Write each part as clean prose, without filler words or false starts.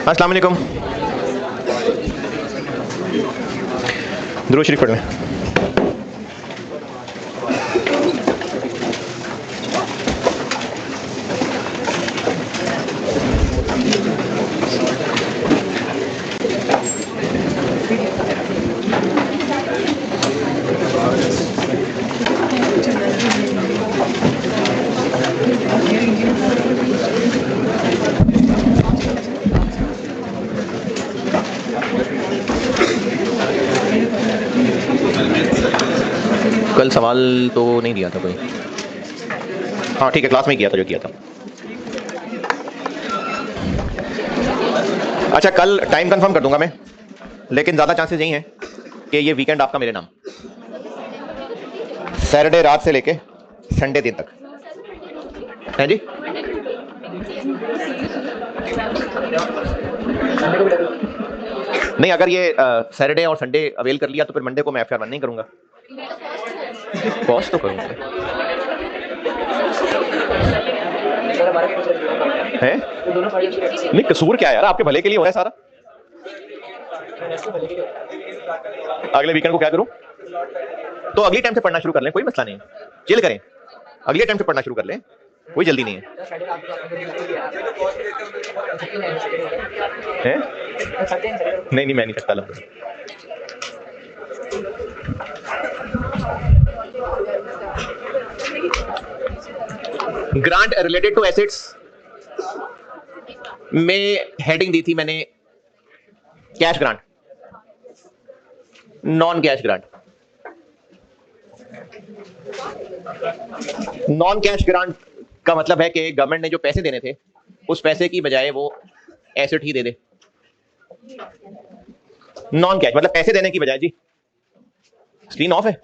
अस्सलाम वालेकुम। दुरूद शरीफ पढ़ लें। कल सवाल तो नहीं दिया था कोई। हाँ ठीक है, क्लास में ही किया था जो किया था। अच्छा, कल टाइम कंफर्म कर दूंगा मैं, लेकिन ज़्यादा चांसेस यही हैं कि ये वीकेंड आपका मेरे नाम, सैटरडे रात से लेके संडे दिन तक है जी। नहीं, अगर ये सैटरडे और संडे अवेल कर लिया तो फिर मंडे को मैं एफआईआर बंद नहीं करूंगा, पॉज तो करूंगा है। नहीं, कसूर क्या है यार, आपके भले के लिए हो रहा है सारा। अगले वीकेंड को क्या करूं? तो अगली टाइम से पढ़ना शुरू कर लें, कोई मसला नहीं, चिल करें, अगले टाइम से पढ़ना शुरू कर लें, कोई जल्दी नहीं है। हैं? नहीं नहीं, मैं नहीं सकता लग। ग्रांट रिलेटेड टू एसेट्स में हेडिंग दी थी मैंने, cash grant, non cash grant. Non cash grant का मतलब है कि गवर्नमेंट ने जो पैसे देने थे उस पैसे की बजाय वो एसेट ही दे दे। नॉन कैश मतलब पैसे देने की बजाय। जी स्क्रीन ऑफ है?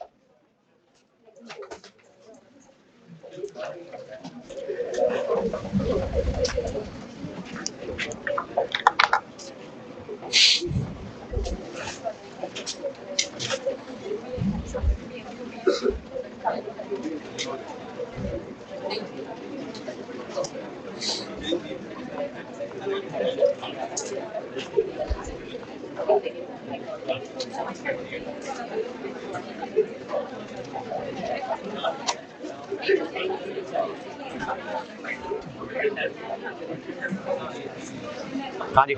हाँ जी,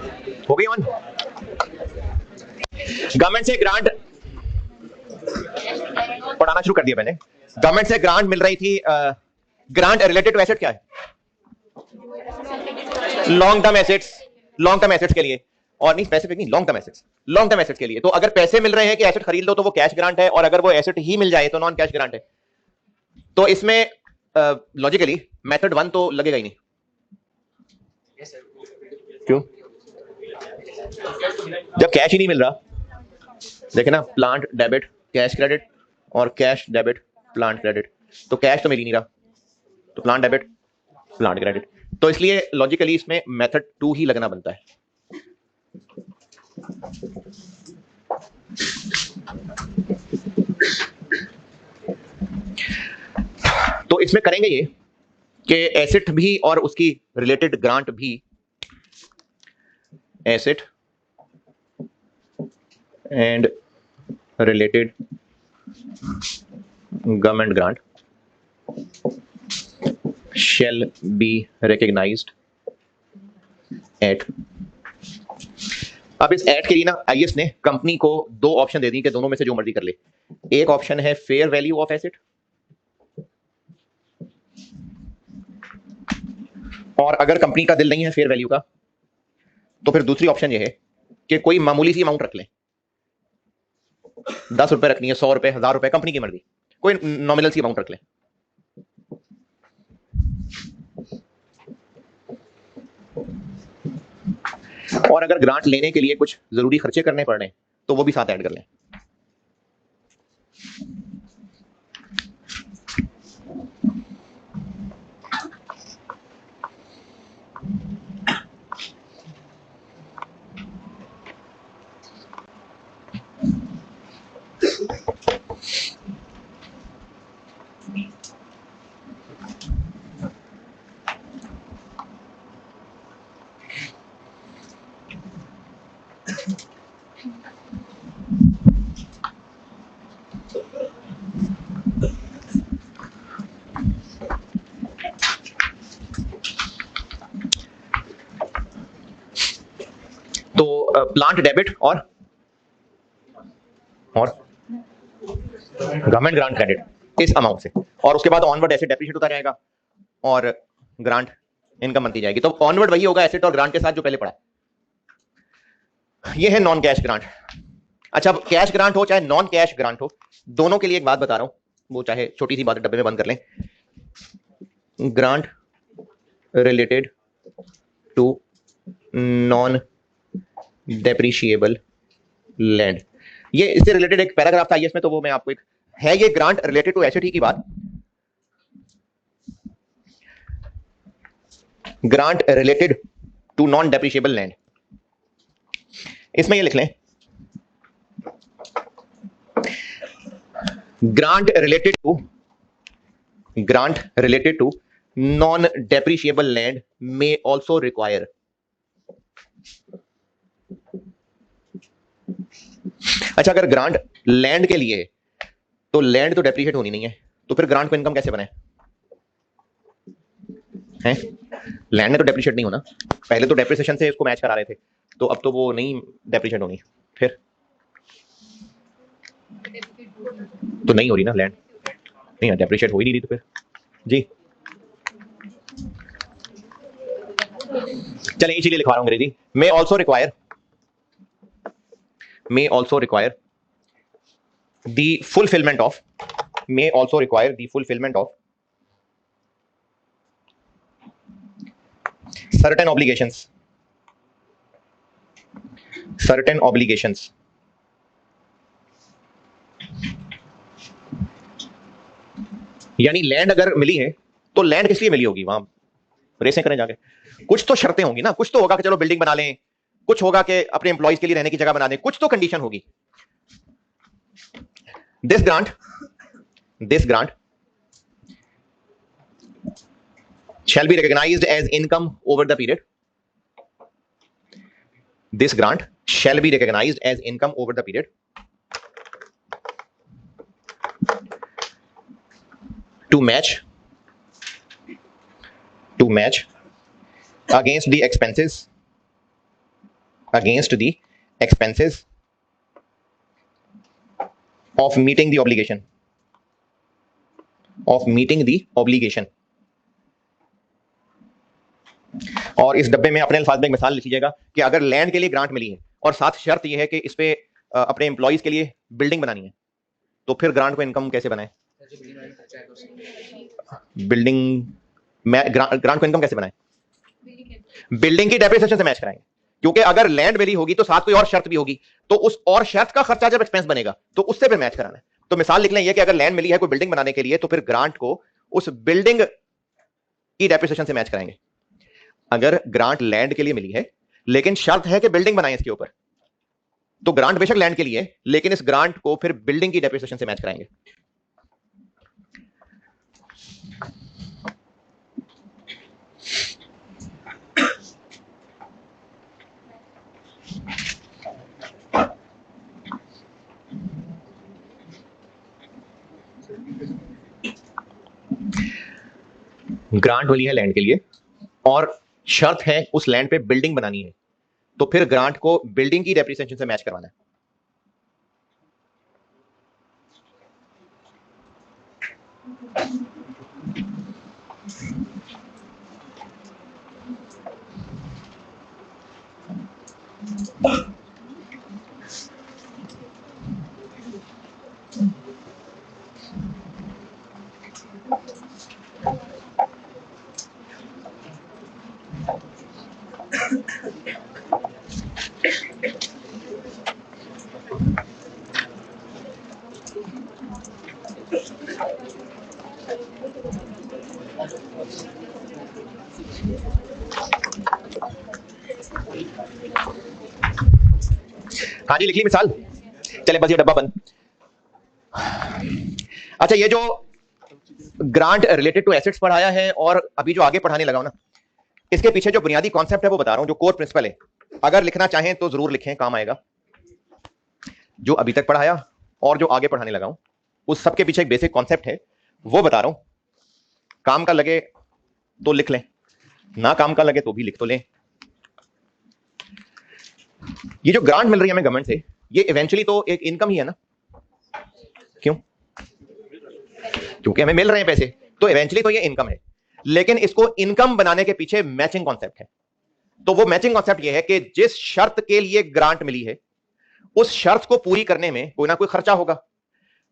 हो गई ऑन। गवर्नमेंट से ग्रांट पढ़ाना शुरू कर दिया मैंने। गवर्नमेंट से ग्रांट मिल रही थी। ग्रांट रिलेटेड टू एसेट क्या है? Long term assets, long term assets के लिए, और नहीं स्पेसिफिक नहीं, long term assets, long term assets के लिए। तो अगर पैसे मिल रहे हैं कि एसेट खरीद लो तो वो कैश ग्रांट है, और अगर वो एसेट ही मिल जाए तो नॉन कैश ग्रांट है। तो इसमें लॉजिकली मेथड 1 तो लगेगा ही नहीं। क्यों? जब कैश ही नहीं मिल रहा, देखे ना, प्लांट डेबिट कैश क्रेडिट और कैश डेबिट प्लांट क्रेडिट, तो कैश तो मिल ही नहीं रहा, तो प्लांट डेबिट प्लांट क्रेडिट, तो इसलिए लॉजिकली इसमें मेथड 2 ही लगना बनता है। तो इसमें करेंगे ये कि एसेट भी और उसकी रिलेटेड ग्रांट भी, asset and related government grant shall be recognized at। अब इस एट के लिए ना आईएएस ने कंपनी को 2 ऑप्शन दे दी कि दोनों में से जो मर्जी कर ले। एक ऑप्शन है फेयर वैल्यू ऑफ एसेट, और अगर कंपनी का दिल नहीं है फेयर वैल्यू का तो फिर दूसरी ऑप्शन ये है कि कोई मामूली सी अमाउंट रख ले, 10 रुपए रखनी है, 100 रुपए, 1000 रुपए, कंपनी की मर्जी, कोई नॉमिनल सी अमाउंट रख ले। और अगर ग्रांट लेने के लिए कुछ जरूरी खर्चे करने पड़ रहे हैं तो वो भी साथ ऐड कर लें। प्लांट डेबिट और गवर्नमेंट ग्रांट क्रेडिट इस अमाउंट से, और उसके बाद ऑनवर्ड एसेट डेप्रिशिएट होता जाएगा और ग्रांट इनकम बनती जाएगी। तो ऑनवर्ड वही होगा एसेट और ग्रांट के साथ जो पहले पढ़ा। ये है नॉन कैश ग्रांट। अच्छा, अब कैश ग्रांट हो चाहे नॉन कैश ग्रांट हो, दोनों के लिए एक बात बता रहा हूं, वो चाहे छोटी सी बात डब्बे में बंद कर लें। Grant related to non depreciable land, ये इससे रिलेटेड एक पैराग्राफ था इसमें, तो वो मैं आपको एक है, ये ग्रांट रिलेटेड टू एसेट ही की बात। Grant related to non depreciable land, इसमें ये लिख लें grant related to non depreciable land may also require. अच्छा, अगर ग्रांट लैंड के लिए तो लैंड तो डेप्रिशिएट होनी नहीं है, तो फिर ग्रांट को इनकम कैसे बनाए हैं? लैंड ने तो डेप्रिशिएट नहीं होना, पहले तो डेप्रिसिएशन से इसको मैच करा रहे थे, तो अब तो वो नहीं डेप्रिशिएट होनी, फिर तो नहीं हो रही ना, लैंड नहीं डेप्रिशिएट हो ही नहीं रही, तो फिर जी चलिए इसीलिए लिखवा रहा हूं अंग्रेजी। मे also require the fulfillment of certain obligations यानी लैंड अगर मिली है तो लैंड किस लिए मिली होगी, वहां रेसें करें जाके, कुछ तो शर्तें होंगी ना, कुछ तो होगा कि चलो बिल्डिंग बना लें, कुछ होगा कि अपने एम्प्लॉइज के लिए रहने की जगह बना दें, कुछ तो कंडीशन होगी। This grant shall be recognized as income over the period. This grant shall be recognized as income over the period to match against the expenses of meeting the obligation और इस डब्बे में अपने अल्फाज में एक मिसाल लिख लीजिएगा कि अगर लैंड के लिए ग्रांट मिली है और साथ शर्त यह है कि इस पे अपने एम्प्लॉइज के लिए बिल्डिंग बनानी है, तो फिर ग्रांट को इनकम कैसे बनाए? ग्रांट को इनकम कैसे बनाए? बिल्डिंग की डेप्रिसिएशन से मैच कराएंगे, क्योंकि अगर लैंड मिली होगी तो साथ कोई और शर्त भी होगी, तो उस और शर्त का खर्चा जब एक्सपेंस बनेगा तो उससे फिर मैच कराना है। तो मिसाल लिख लें ये कि अगर लैंड मिली है कोई बिल्डिंग बनाने के लिए, तो फिर ग्रांट को उस बिल्डिंग की डेप्रिसिएशन से मैच कराएंगे। अगर ग्रांट लैंड के लिए मिली है लेकिन शर्त है कि बिल्डिंग बनाए इसके ऊपर, तो ग्रांट बेशक लैंड के लिए लेकिन इस ग्रांट को फिर बिल्डिंग की डेप्रिसिएशन से मैच कराएंगे। ग्रांट मिली है लैंड के लिए और शर्त है उस लैंड पे बिल्डिंग बनानी है, तो फिर ग्रांट को बिल्डिंग की डेप्रिसिएशन से मैच करवाना है। हाँ जी, लिख ली मिसाल, चले बस ये डब्बा बंद। अच्छा, ये जो ग्रांट रिलेटेड टू एसेट्स पढ़ाया है और अभी जो आगे पढ़ाने लगा हूं ना, इसके पीछे जो बुनियादी कॉन्सेप्ट है वो बता रहा हूं, जो कोर प्रिंसिपल है। अगर लिखना चाहें तो जरूर लिखें, काम आएगा। जो अभी तक पढ़ाया और जो आगे पढ़ाने लगा हूं उस सबके पीछे एक बेसिक कॉन्सेप्ट है, वो बता रहा हूं। काम का लगे तो लिख लें, ना काम का लगे तो भी लिख तो लें। ये जो ग्रांट मिल रही है हमें गवर्नमेंट से, ये इवेंचुअली तो एक इनकम ही है ना? क्यों? क्योंकि हमें मिल रहे हैं पैसे, तो इवेंचुअली तो ये इनकम है। लेकिन इसको इनकम बनाने के पीछे मैचिंग कॉन्सेप्ट है। तो वो मैचिंग कॉन्सेप्ट ये है कि जिस शर्त के लिए ग्रांट मिली है, उस शर्त को पूरी करने में कोई ना कोई खर्चा होगा।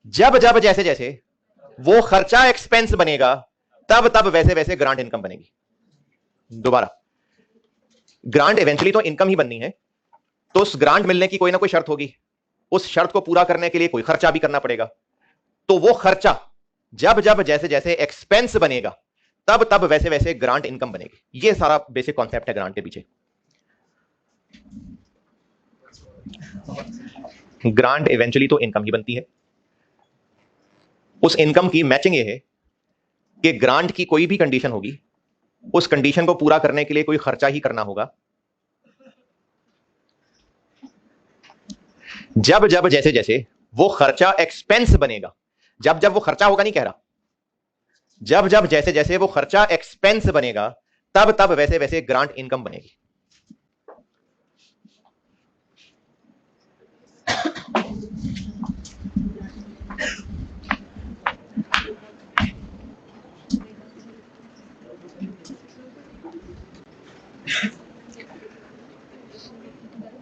जब जब जैसे जैसे वो खर्चा एक्सपेंस बनेगा, तब तब वैसे वैसे ग्रांट इनकम बनेगी। दोबारा, ग्रांट इवेंचुअली तो इनकम ही बननी है, तो उस ग्रांट मिलने की कोई ना कोई शर्त होगी। उस शर्त को पूरा करने के लिए कोई खर्चा भी करना पड़ेगा। तो वो खर्चा जब जब जैसे जैसे एक्सपेंस बनेगा, तब तब वैसे वैसे ग्रांट इनकम बनेगी। ये सारा बेसिक कॉन्सेप्ट है ग्रांट के पीछे। ग्रांट इवेंचुअली तो इनकम ही बनती है। उस इनकम की मैचिंग ये है कि ग्रांट की कोई भी कंडीशन होगी, उस कंडीशन को पूरा करने के लिए कोई खर्चा ही करना होगा। जब जब जैसे जैसे वो खर्चा एक्सपेंस बनेगा, जब जब वो खर्चा होगा नहीं कह रहा, जब जब जैसे जैसे वो खर्चा एक्सपेंस बनेगा, तब तब वैसे वैसे ग्रांट इनकम बनेगी।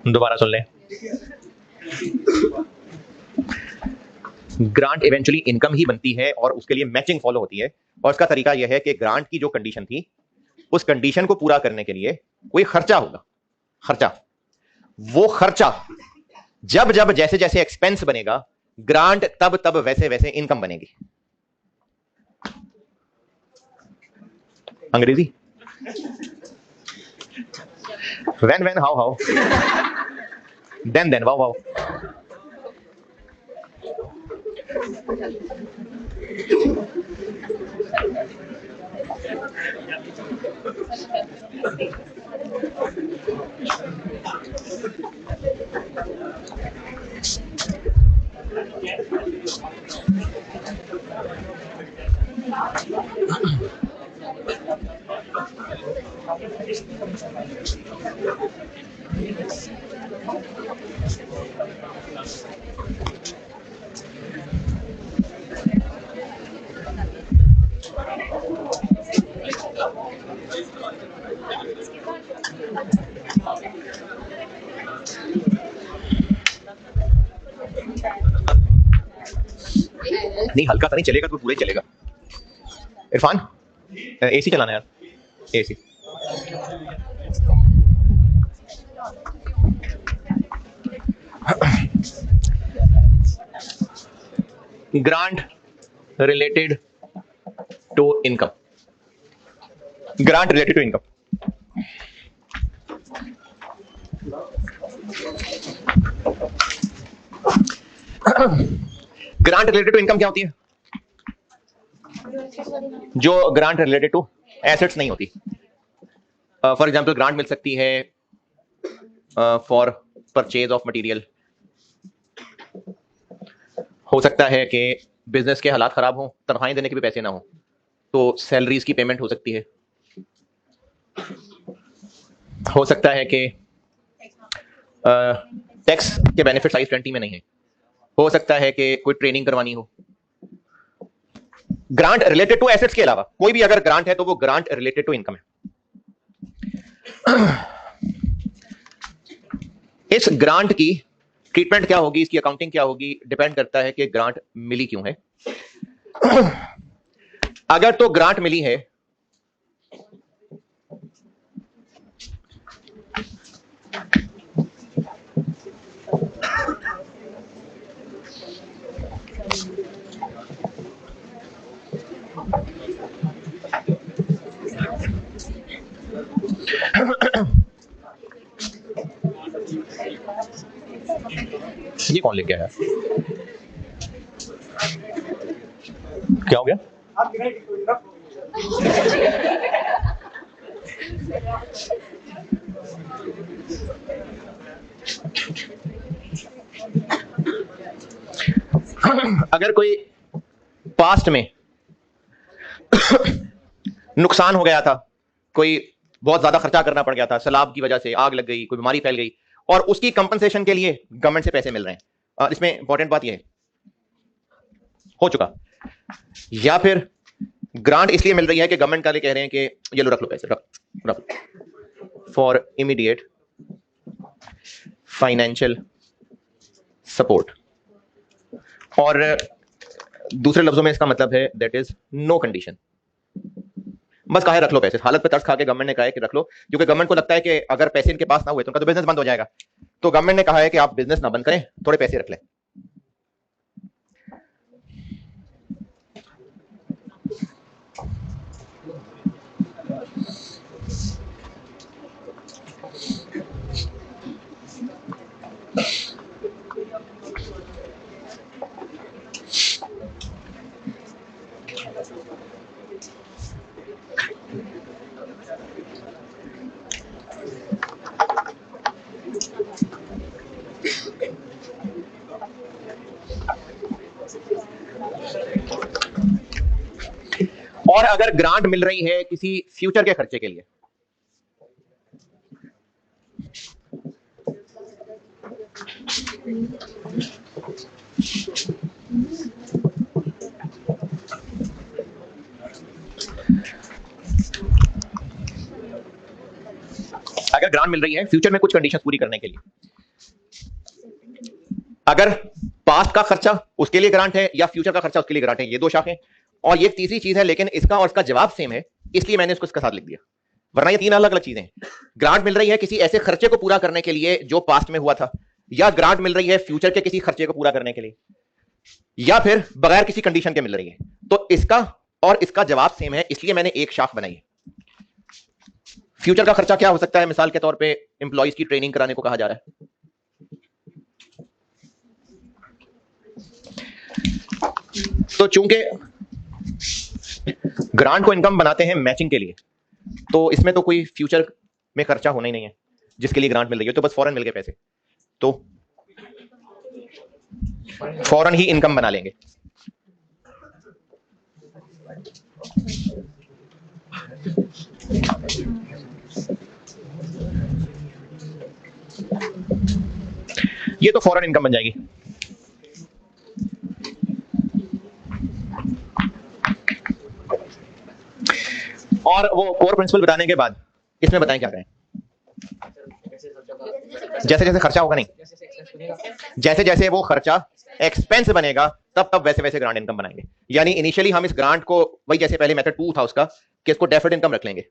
दोबारा सुन लें, ग्रांट इवेंचुअली इनकम ही बनती है और उसके लिए मैचिंग फॉलो होती है। और उसका तरीका यह है कि ग्रांट की जो कंडीशन थी, उस कंडीशन को पूरा करने के लिए कोई खर्चा होगा। खर्चा, वो खर्चा जब जब जैसे जैसे एक्सपेंस बनेगा, ग्रांट तब तब वैसे वैसे इनकम बनेगी। अंग्रेजी, when how then wow। नहीं, हल्का सा नहीं चलेगा तो पूरा ही चलेगा। इरफान, एसी चलाना यार, AC. Grant related to income, grant related to income. Grant related to income क्या होती है? जो ग्रांट रिलेटेड टू एसेट्स नहीं होती। फॉर एग्जांपल, ग्रांट मिल सकती है फॉर परचेज ऑफ मटेरियल। हो सकता है कि बिजनेस के हालात खराब हो, तनख्वाहें देने के भी पैसे ना हो, तो सैलरीज की पेमेंट हो सकती है। हो सकता है कि टैक्स के बेनिफिट साइज 20 में नहीं है। हो सकता है कि कोई ट्रेनिंग करवानी हो। ग्रांट रिलेटेड टू एसेट्स के अलावा कोई भी अगर ग्रांट है तो वो ग्रांट रिलेटेड टू इनकम है। इस ग्रांट की ट्रीटमेंट क्या होगी, इसकी अकाउंटिंग क्या होगी, डिपेंड करता है कि ग्रांट मिली क्यों है। अगर तो ग्रांट मिली है ये कौन लेके आया? क्या हो गया? अगर कोई पास्ट में नुकसान हो गया था, कोई बहुत ज्यादा खर्चा करना पड़ गया था, सैलाब की वजह से आग लग गई, कोई बीमारी फैल गई, और उसकी कंपनसेशन के लिए गवर्नमेंट से पैसे मिल रहे हैं। इसमें इंपॉर्टेंट बात यह है, हो चुका। या फिर ग्रांट इसलिए मिल रही है कि गवर्नमेंट वाले कह रहे हैं कि ये लो, रख लो पैसे, रख फॉर इमीडिएट फाइनेंशियल सपोर्ट। और दूसरे लफ्जों में इसका मतलब है दैट इज नो कंडीशन। बस कहा है रख लो पैसे, हालत पे तरस खा के गवर्नमेंट ने कहा है कि रख लो, क्योंकि गवर्नमेंट को लगता है कि अगर पैसे इनके पास ना हुए तो उनका तो बिजनेस बंद हो जाएगा। तो गवर्नमेंट ने कहा है कि आप बिजनेस ना बंद करें, थोड़े पैसे रख लें। और अगर ग्रांट मिल रही है किसी फ्यूचर के खर्चे के लिए, अगर ग्रांट मिल रही है फ्यूचर में कुछ कंडीशंस पूरी करने के लिए, अगर पास्ट का खर्चा उसके लिए ग्रांट है या फ्यूचर का खर्चा उसके लिए ग्रांट है, ये दो शाखें। और ये तीसरी चीज है, लेकिन इसका और इसका जवाब सेम है, इसलिए मैंने इसको इसके साथ लिख दिया, वरना ये तीन अलग अलग चीजें हैं। ग्रांट मिल रही है किसी ऐसे खर्चे को पूरा करने के लिए जो पास्ट में हुआ था, या ग्रांट मिल रही है फ्यूचर के किसी खर्चे को पूरा करने के लिए, या फिर बगैर किसी कंडीशन के मिल रही है। तो इसका और इसका जवाब सेम है, इसलिए मैंने एक शाख बनाई है। फ्यूचर का खर्चा क्या हो सकता है? मिसाल के तौर पे एम्प्लॉइज की ट्रेनिंग कराने को कहा जा रहा है, तो चूंकि ग्रांट को इनकम बनाते हैं मैचिंग के लिए, तो इसमें तो कोई फ्यूचर में खर्चा होना ही नहीं है जिसके लिए ग्रांट मिल रही है, तो बस फौरन मिल गए पैसे, तो फौरन ही इनकम बना लेंगे। ये तो फौरन इनकम बन जाएगी। और वो कोर प्रिंसिपल बताने के बाद इसमें बताएं क्या करें। जैसे जैसे खर्चा होगा, नहीं, जैसे जैसे वो खर्चा एक्सपेंस बनेगा तब तब वैसे वैसे ग्रांट इनकम बनाएंगे। यानी इनिशियली हम इस ग्रांट को, वही जैसे पहले मेथड 2 था उसका, कि इसको डेफर्ड इनकम रख लेंगे।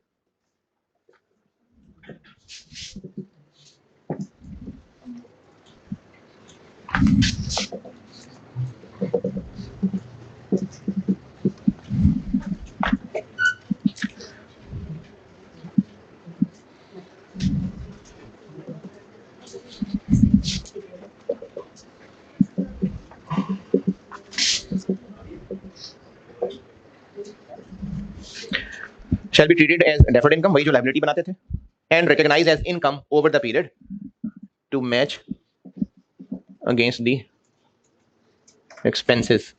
shall be treated as deferred income, वही जो liability बनाते थे, and recognized as income over the period to match against the expenses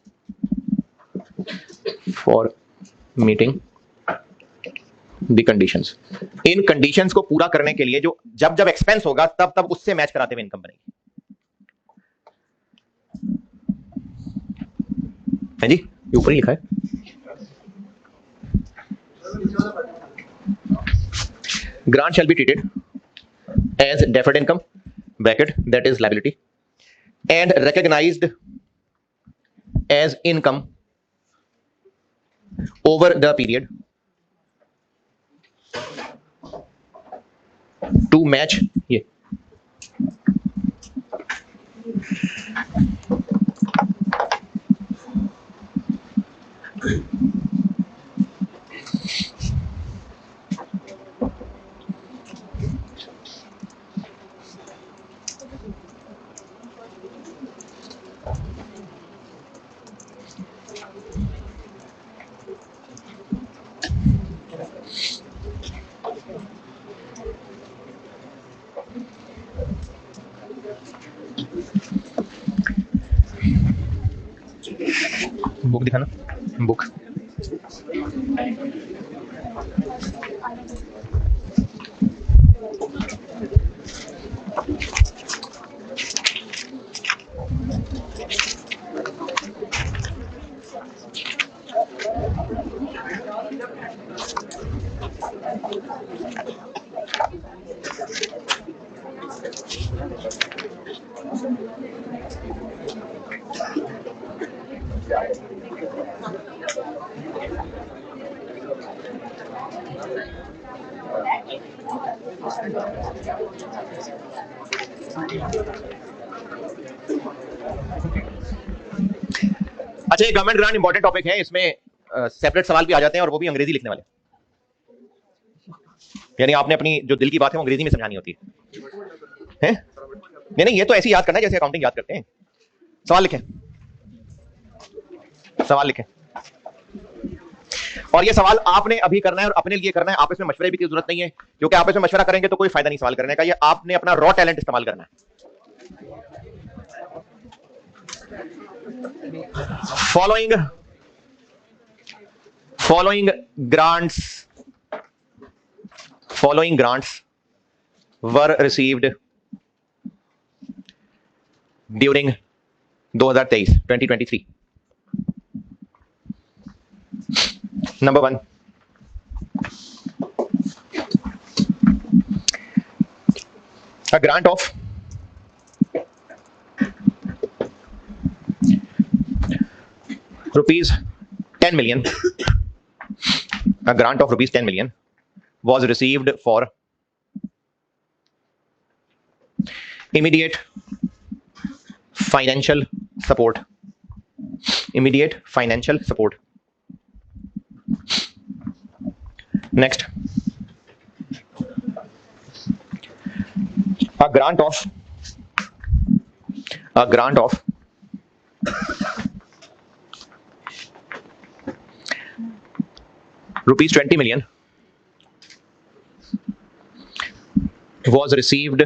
for meeting the conditions। In conditions को पूरा करने के लिए जो जब जब expense होगा तब तब उससे मैच कराते हुए इनकम बनेगी। है जी, ये ऊपर ही लिखा है। Grant shall be treated as deferred income bracket, that is liability, and recognized as income over the period to match ये बुक दिखाना, बुक अच्छा, ये गवर्नमेंट ग्रांट इंपॉर्टेंट टॉपिक है, इसमें सेपरेट सवाल भी आ जाते हैं और वो भी अंग्रेजी लिखने वाले, यानी आपने अपनी जो दिल की बात है वो अंग्रेजी में समझानी होती है? नहीं नहीं, ये तो ऐसे याद करना है जैसे अकाउंटिंग याद करते हैं। सवाल लिखें, सवाल लिखें, और ये सवाल आपने अभी करना है और अपने लिए करना है, आपस में मशवरे भी की जरूरत नहीं है, क्योंकि आपस में मशवरा करेंगे तो कोई फायदा नहीं सवाल करने का, ये आपने अपना रॉ टैलेंट इस्तेमाल करना है। following grants were received during 2023. Number 1, a grant of rupees 10 million. A grant of rupees 10 million was received for immediate financial support. Immediate financial support. Next, a grant of rupees 20 million was received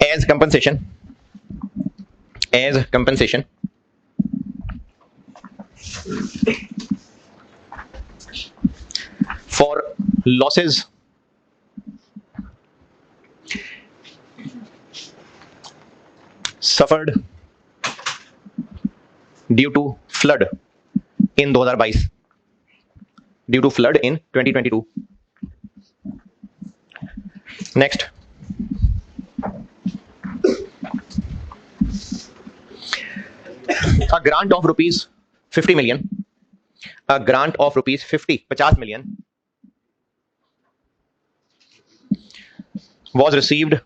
as compensation for losses suffered due to flood in 2022, due to flood in 2022. Next, a grant of rupees 50 million, a grant of rupees 50 million was received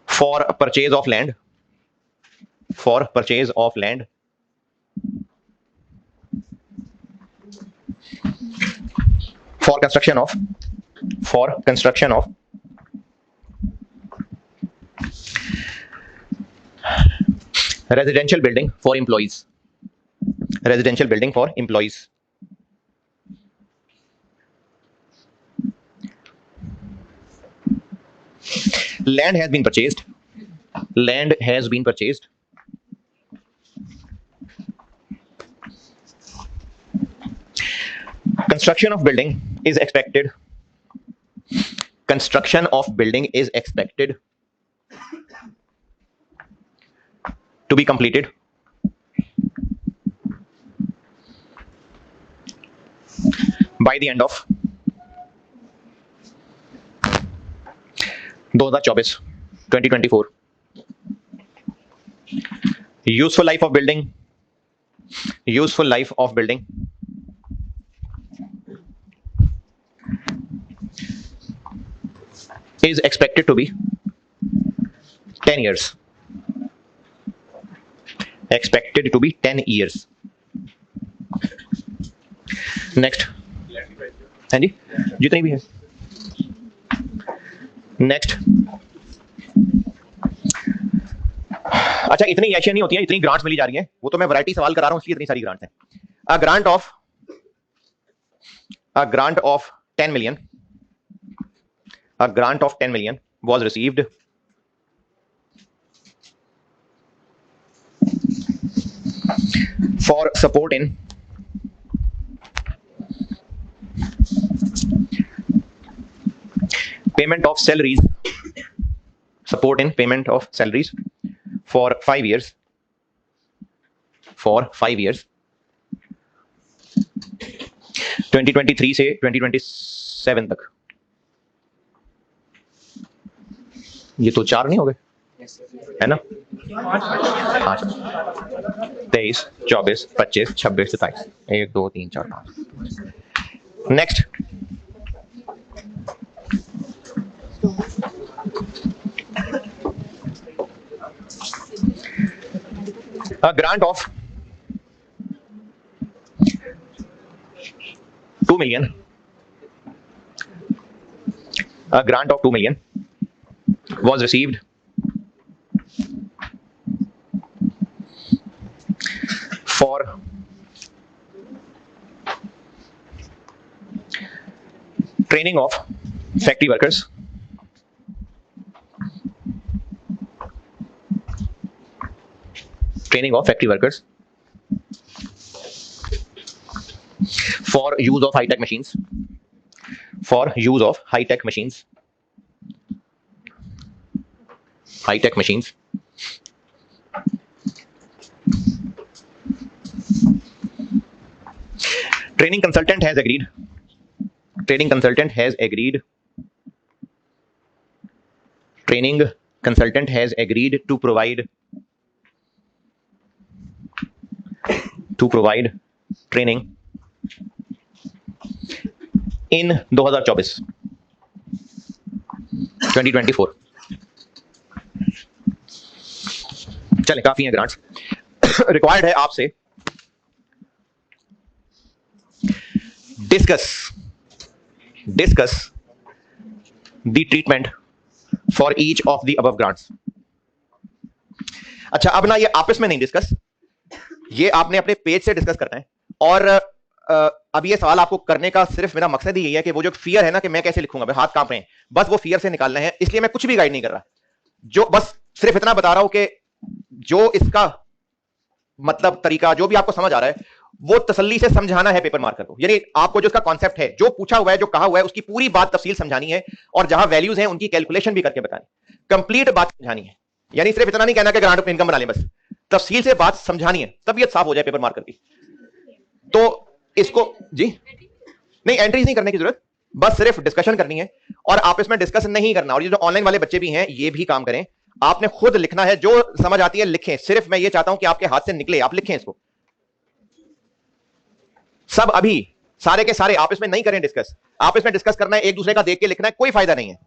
for purchase of land, for construction of residential building for employees. Land has been purchased. Construction of building is expected to be completed by the end of 2024. Useful life of building is expected to be 10 years. Next, हाँ जी, जितनी भी है। Next, अच्छा, इतनी Asia नहीं होती है, इतनी ग्रांट्स मिली जा रही हैं, वो तो मैं वैरायटी सवाल करा रहा हूं इसलिए इतनी सारी ग्रांट्स हैं। A grant of 10 million, a grant of 10 million was received for support in payment of salaries, for 5 years. 2023 से 2027 तक। ये तो 4 नहीं हो गए, है ना? 5, 23, 24, 25, 26, 27, 1 2 3 4 5। Next, a grant of 2 million, a grant of 2 million was received for training of factory workers, training of factory workers for use of high-tech machines, for use of high-tech machines, high-tech machines, training consultant has agreed, training consultant has agreed, training consultant has agreed to provide training in 2024, 2024। चले, काफी है grants. Required है आपसे discuss the treatment for each of the above grants. अच्छा, अब ना ये आपस में नहीं डिस्कस, ये आपने अपने पेज से डिस्कस करना है। और अब ये सवाल आपको करने का सिर्फ मेरा मकसद ही यही है कि वो जो फियर है ना कि मैं कैसे लिखूंगा, हाथ कांप रहे हैं, बस वो फियर से निकालना है। इसलिए मैं कुछ भी गाइड नहीं कर रहा, जो बस सिर्फ इतना बता रहा हूं कि जो इसका मतलब तरीका जो भी आपको समझ आ रहा है वो तसल्ली से समझाना है पेपर मार्कर को। यानी आपको जो इसका कॉन्सेप्ट है, जो पूछा हुआ है, जो कहा हुआ है, उसकी पूरी बात तफसील समझानी है और जहां वैल्यूज हैं उनकी कैलकुलेशन भी करके बतानी, कंप्लीट बात समझानी है। यानी सिर्फ इतना नहीं कहना कि ग्रांट ऑफ इनकम बना लें, बस तफसील से बात समझानी है, तबीयत साफ हो जाए पेपर मार्कर की। तो इसको जी नहीं, एंट्रीज नहीं करने की जरूरत, बस सिर्फ डिस्कशन करनी है और आप इसमें डिस्कस नहीं करना। और ये जो ऑनलाइन वाले बच्चे भी हैं ये भी काम करें, आपने खुद लिखना है, जो समझ आती है लिखें। सिर्फ मैं ये चाहता हूं कि आपके हाथ से निकले, आप लिखें इसको सब। अभी सारे के सारे आप इसमें नहीं करें डिस्कस, आप इसमें डिस्कस करना है, एक दूसरे का देख के लिखना है, कोई फायदा नहीं है।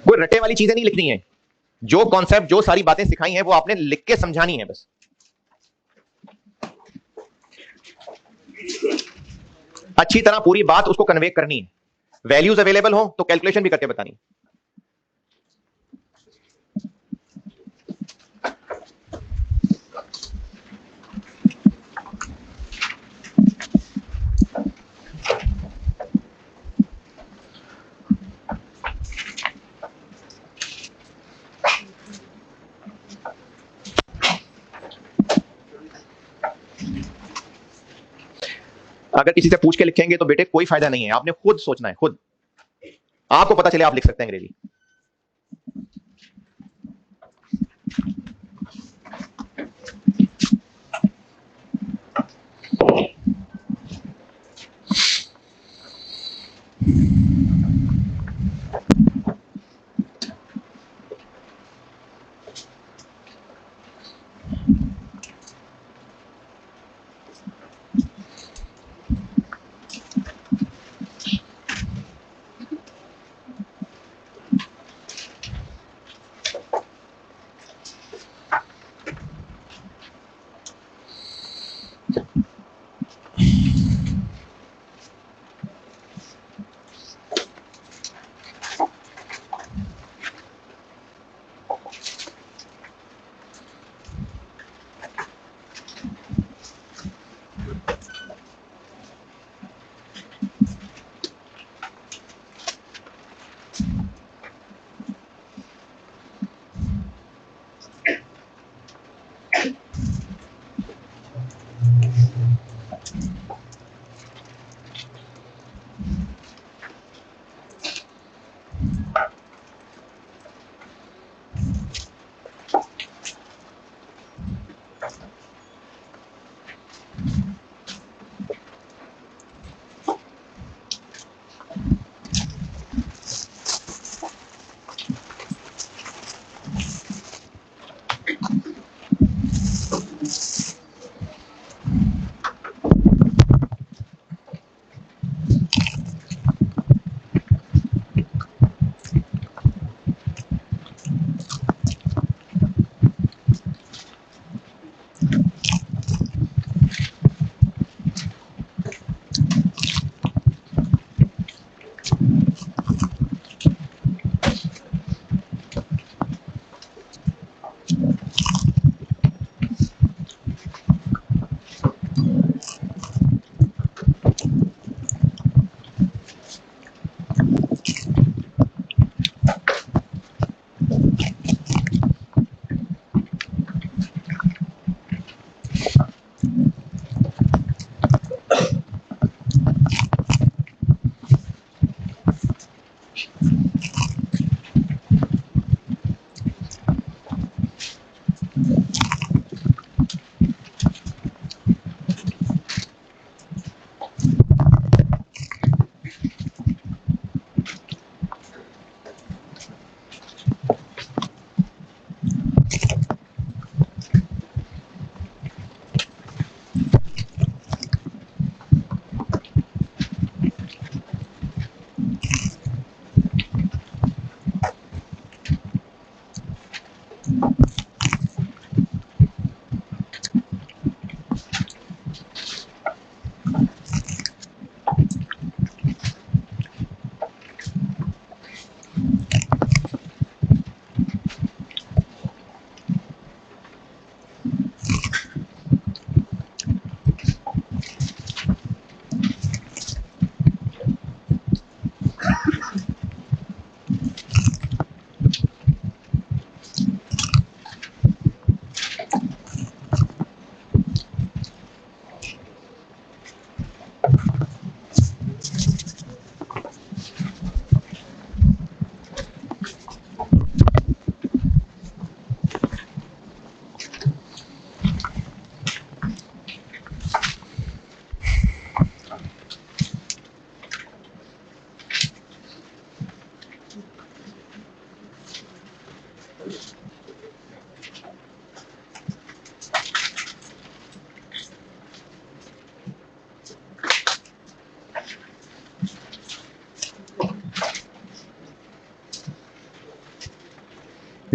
कोई रटे वाली चीजें नहीं लिखनी है, जो कॉन्सेप्ट, जो सारी बातें सिखाई हैं वो आपने लिख के समझानी है बस। अच्छी तरह पूरी बात उसको कन्वे करनी है, वैल्यूज अवेलेबल हो तो कैलकुलेशन भी करके बतानी है। अगर किसी से पूछ के लिखेंगे तो बेटे कोई फायदा नहीं है, आपने खुद सोचना है, खुद आपको पता चले आप लिख सकते हैं अंग्रेजी।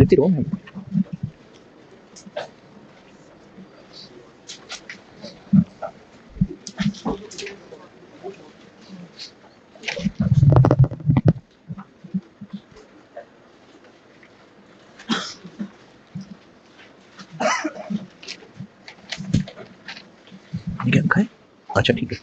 लिखती रहो मैम। क्या लिखा है? अच्छा ठीक है।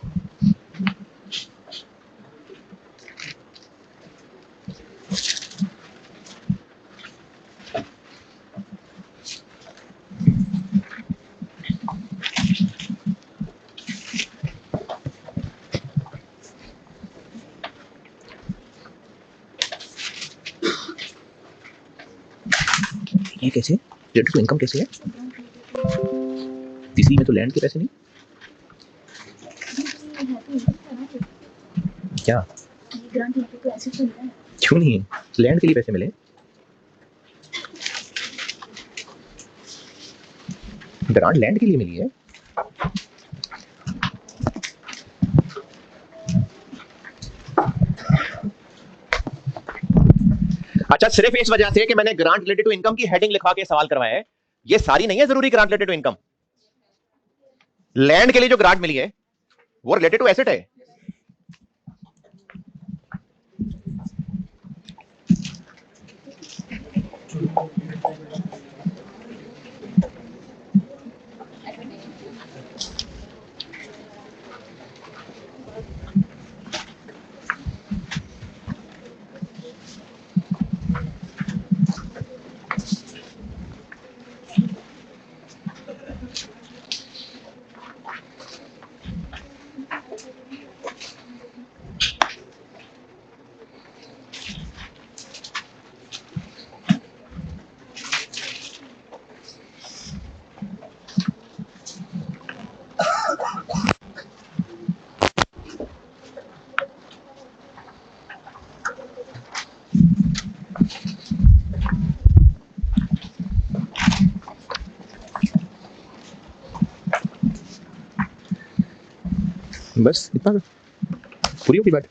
ये कैसे रिलेटेड टू इनकम कैसे है? तीसरी में तो लैंड के पैसे नहीं। क्या ग्रांट तो ऐसे तो मिला है। क्यों नहीं? लैंड के लिए पैसे मिले। ग्रांट लैंड के लिए मिली है। अच्छा, सिर्फ इस वजह से कि मैंने ग्रांट रिलेटेड टू इनकम की हेडिंग लिखवा के सवाल करवाया है, ये सारी नहीं है जरूरी ग्रांट रिलेटेड टू इनकम। लैंड के लिए जो ग्रांट मिली है वो रिलेटेड टू एसेट है। बस इतना पूरी होगी बात।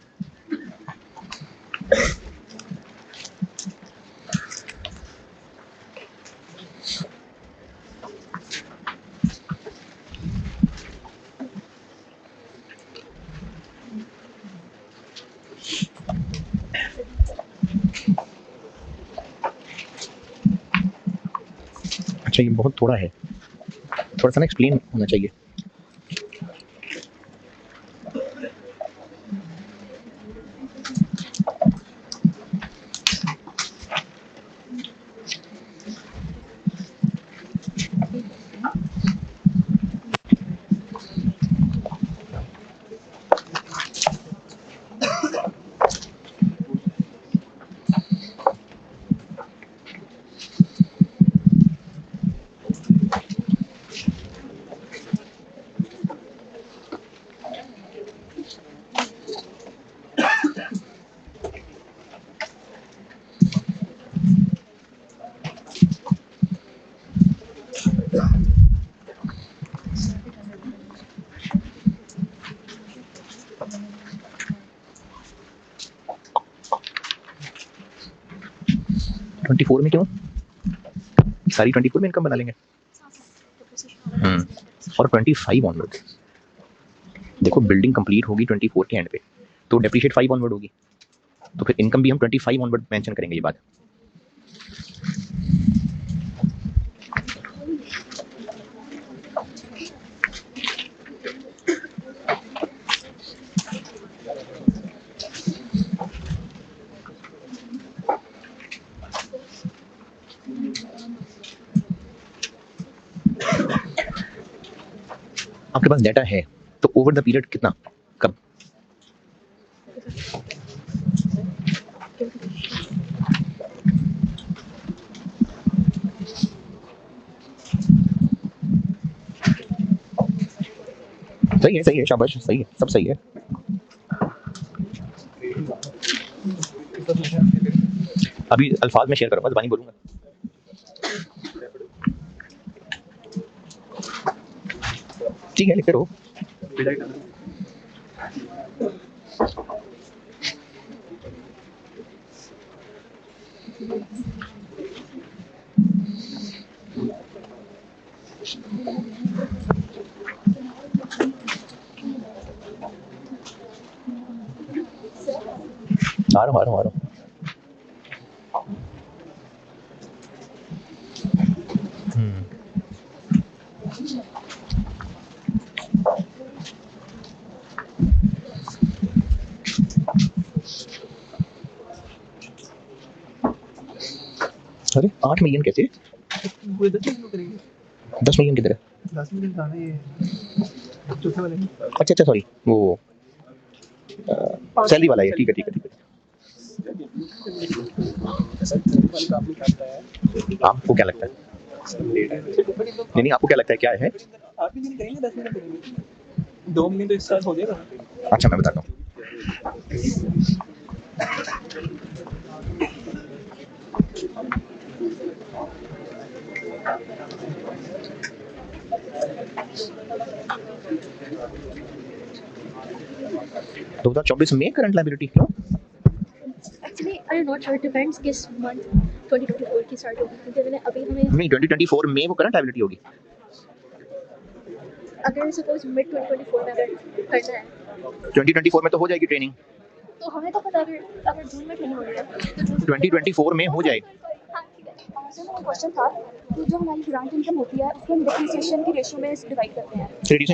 अच्छा, ये बहुत थोड़ा है, थोड़ा सा ना एक्सप्लेन होना चाहिए। ट्वेंटी फोर में क्यों? सारी 24 में इनकम बना लेंगे। और 25 ऑनवर्ड, देखो बिल्डिंग कंप्लीट होगी 24 के एंड पे, तो डेप्रिशिएट 5 ऑनवर्ड होगी, तो फिर इनकम भी हम 25 ऑनवर्ड मेंशन करेंगे। ये बात आपके पास डाटा है तो ओवर द पीरियड कितना, कब? सही है, शाबाश, सही है, सब सही है। अभी अल्फाज में शेयर करूंगा, ज़बानी बोलूंगा। ठीक है, लिखते रहो। आ रहा हूँ। अरे 8 मिलियन कैसे? 10 मिलियन किधर है? 10 मिलियन कहाँ है ये? चौथे वाले में। अच्छा सॉरी, वो सैलरी वाला है। ठीक है। आपको क्या लगता है? नहीं, आपको क्या लगता है क्या है? 8 मिलियन करेंगे, 10 मिलियन करेंगे। 2 मिलियन तो इस साल हो जाएगा। अच्छा, मैं बताता हूँ। तो 2024 में करंट लायबिलिटी क्यों? Actually, I'm not sure. It depends किस month 2024 की start होगी, क्योंकि मैंने अभी हमें नहीं, 2024 में वो करंट लायबिलिटी होगी। अगर सपोज mid 2024 में अगर करना है 2024 में तो हो जाएगी ट्रेनिंग। तो हमें तो पता अगर जून में ट्रेनिंग हो रही है तो 2024 में हो जाएगी। हाँ ठीक है। सर मेरा क्वेश्चन था कि जो हमारी ग्रांट इनकम होती है उसको हम डिप्रिसिएशन की रेशियो में डिवाइड करते हैं।